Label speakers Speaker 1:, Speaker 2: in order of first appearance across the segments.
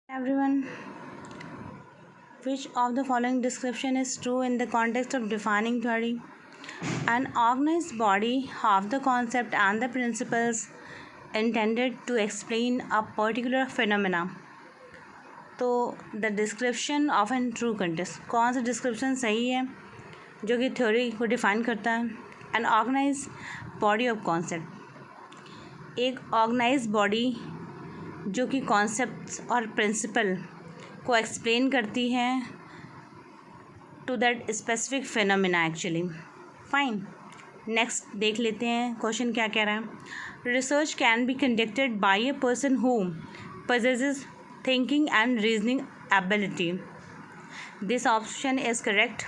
Speaker 1: Everyone, which of the following description is true in the context of defining theory? An organized body have the concept and the principles intended to explain a particular phenomena. तो the description of an true contest, कौन सा description सही है जो कि theory को define करता है? An organise body of concept, एक ऑर्गेनाइज बॉडी जो कि कॉन्सेप्ट्स और प्रिंसिपल को एक्सप्लेन करती है to that specific phenomena actually. Fine, next देख लेते हैं क्वेश्चन क्या कह रहा है। Research can be conducted by a person who possesses thinking and reasoning ability. This option is correct.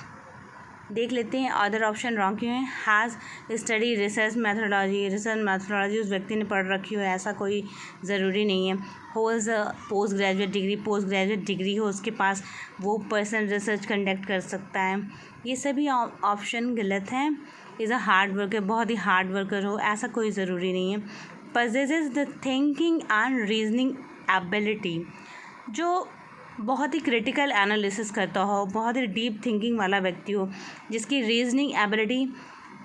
Speaker 1: देख लेते हैं अदर ऑप्शन रॉन्ग क्यों है। हैज़ स्टडी रिसर्च मैथोडोलॉजी उस व्यक्ति ने पढ़ रखी हो ऐसा कोई ज़रूरी नहीं है। होल्स पोस्ट ग्रेजुएट डिग्री हो उसके पास, वो पर्सन रिसर्च कंडक्ट कर सकता है। ये सभी ऑप्शन गलत हैं। इज़ अ हार्ड वर्कर, बहुत ही हार्ड वर्कर हो ऐसा कोई ज़रूरी नहीं है। possesses the thinking and reasoning ability, जो बहुत ही क्रिटिकल एनालिसिस करता हो, बहुत ही डीप थिंकिंग वाला व्यक्ति हो, जिसकी रीजनिंग एबिलिटी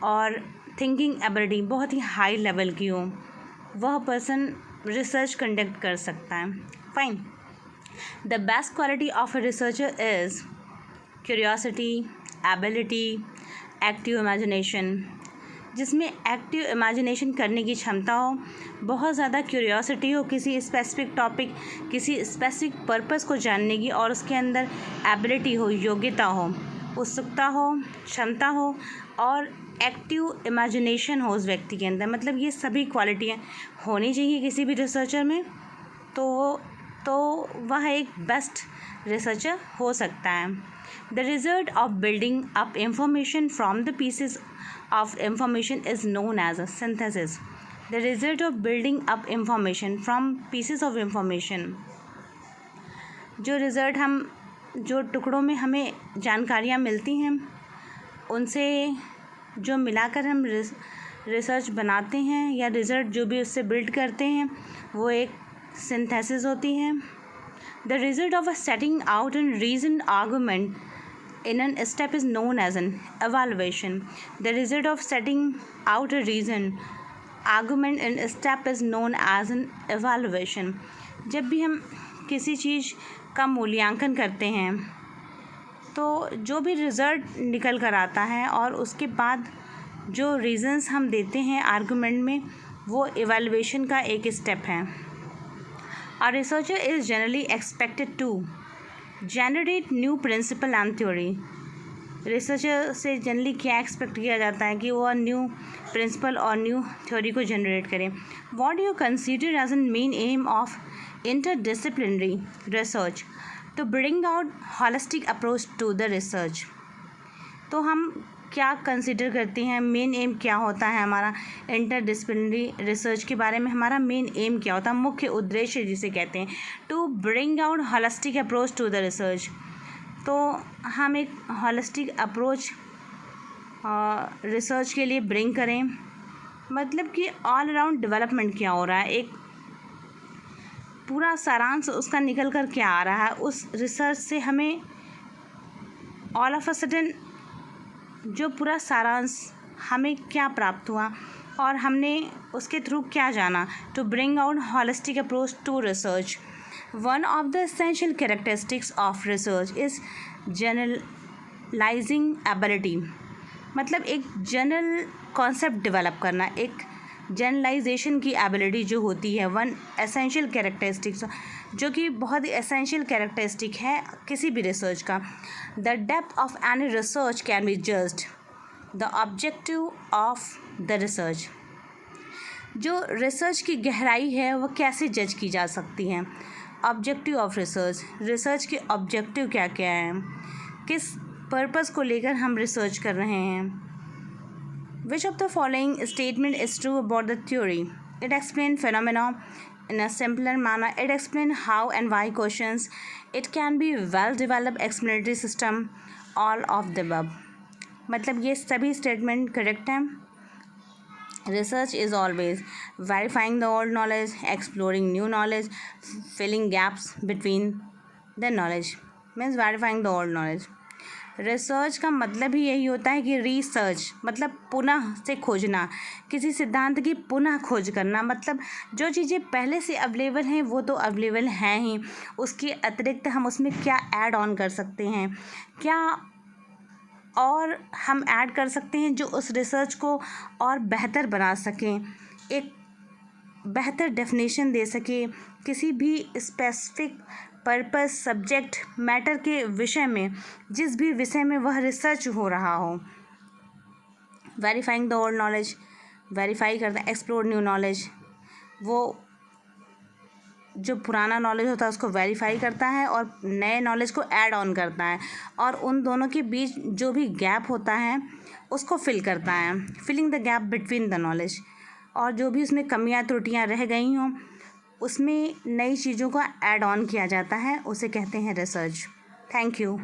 Speaker 1: और थिंकिंग एबिलिटी बहुत ही हाई लेवल की हो, वह पर्सन रिसर्च कंडक्ट कर सकता है। Fine, the best quality of a researcher is curiosity, ability, active imagination, जिसमें एक्टिव इमेजिनेशन करने की क्षमता हो, बहुत ज़्यादा क्यूरियोसिटी हो किसी स्पेसिफिक टॉपिक, किसी स्पेसिफिक पर्पस को जानने की, और उसके अंदर एबिलिटी हो, योग्यता हो, उत्सुकता हो, क्षमता हो, और एक्टिव इमेजिनेशन हो उस व्यक्ति के अंदर। मतलब ये सभी क्वालिटियाँ होनी चाहिए किसी भी रिसर्चर में, तो वह एक बेस्ट रिसर्चर हो सकता है। The result of building up information from the pieces of information is known as a synthesis. The result of building up information from pieces of information, जो रिज़ल्ट जो टुकड़ों में हमें जानकारियाँ मिलती हैं उनसे जो मिलाकर हम रिसर्च बनाते हैं या रिज़ल्ट जो भी उससे बिल्ड करते हैं वो एक सिंथेसिस होती है। The result of a setting out and reason argument in a step is known as an evaluation. The result of setting out a reason argument in a step is known as an evaluation. जब भी हम किसी चीज़ का मूल्यांकन करते हैं तो जो भी रिज़ल्ट निकल कर आता है और उसके बाद जो रीज़न्स हम देते हैं आर्गूमेंट में, वो एवेलुएशन का एक स्टेप है। A researcher is generally expected to generate new principle and theory. Researcher से जनरली क्या एक्सपेक्ट किया जाता है कि वो न्यू प्रिंसिपल और न्यू थ्योरी को जनरेट करें। What you consider as an main aim of interdisciplinary research to bring out holistic approach to the research. तो हम क्या कंसिडर करते हैं, मेन एम क्या होता है हमारा इंटरडिसिप्लिनरी रिसर्च के बारे में, हमारा मेन एम क्या होता है, मुख्य उद्देश्य जिसे कहते हैं, to bring out holistic approach to the research. तो हम एक होलिस्टिक अप्रोच रिसर्च के लिए ब्रिंग करें, मतलब कि ऑल अराउंड डेवलपमेंट क्या हो रहा है, एक पूरा सारांश उसका निकल कर क्या आ रहा है, उस रिसर्च से हमें ऑल ऑफ अ सडन जो पूरा सारांश हमें क्या प्राप्त हुआ और हमने उसके थ्रू क्या जाना। To bring out holistic approach to research. One of the essential characteristics of research is generalising ability, मतलब एक जनरल कॉन्सेप्ट डेवलप करना, एक जनरलाइजेशन की एबिलिटी जो होती है, वन एसेंशियल कैरेक्टरिस्टिक्स जो कि बहुत ही एसेंशियल कैरेक्टरिस्टिक है किसी भी रिसर्च का। The depth of any research can B judged the objective of the research. जो रिसर्च की गहराई है वो कैसे जज की जा सकती है। ऑब्जेक्टिव ऑफ रिसर्च, रिसर्च के ऑब्जेक्टिव क्या क्या हैं, किस पर्पस को लेकर हम रिसर्च कर रहे हैं। Which of the following statement is true about the theory? It explains phenomena in a simpler manner. It explains how and why questions. It can be well-developed explanatory system. All of the above. मतलब ये सभी statement correct हैं। Research is always verifying the old knowledge, exploring new knowledge, filling gaps between the knowledge. Means verifying the old knowledge. Research का मतलब ही यही होता है कि रिसर्च मतलब पुनः से खोजना, किसी सिद्धांत की पुनः खोज करना। मतलब जो चीज़ें पहले से अवेलेबल हैं वो तो अवेलेबल हैं ही, उसके अतिरिक्त हम उसमें क्या ऐड ऑन कर सकते हैं, क्या और हम ऐड कर सकते हैं जो उस रिसर्च को और बेहतर बना सकें, एक बेहतर डेफिनेशन दे सके किसी भी स्पेसिफिक पर्पस सब्जेक्ट मैटर के विषय में, जिस भी विषय में वह रिसर्च हो रहा हो। Verifying the old knowledge, verify करता है, एक्सप्लोर न्यू नॉलेज, वो जो पुराना नॉलेज होता है उसको वेरीफाई करता है और नए नॉलेज को ऐड ऑन करता है, और उन दोनों के बीच जो भी गैप होता है उसको फिल करता है, filling the gap between the knowledge. और जो भी उसमें कमियां त्रुटियां रह गई हों उसमें नई चीज़ों को ऐड ऑन किया जाता है, उसे कहते हैं रिसर्च। Thank you.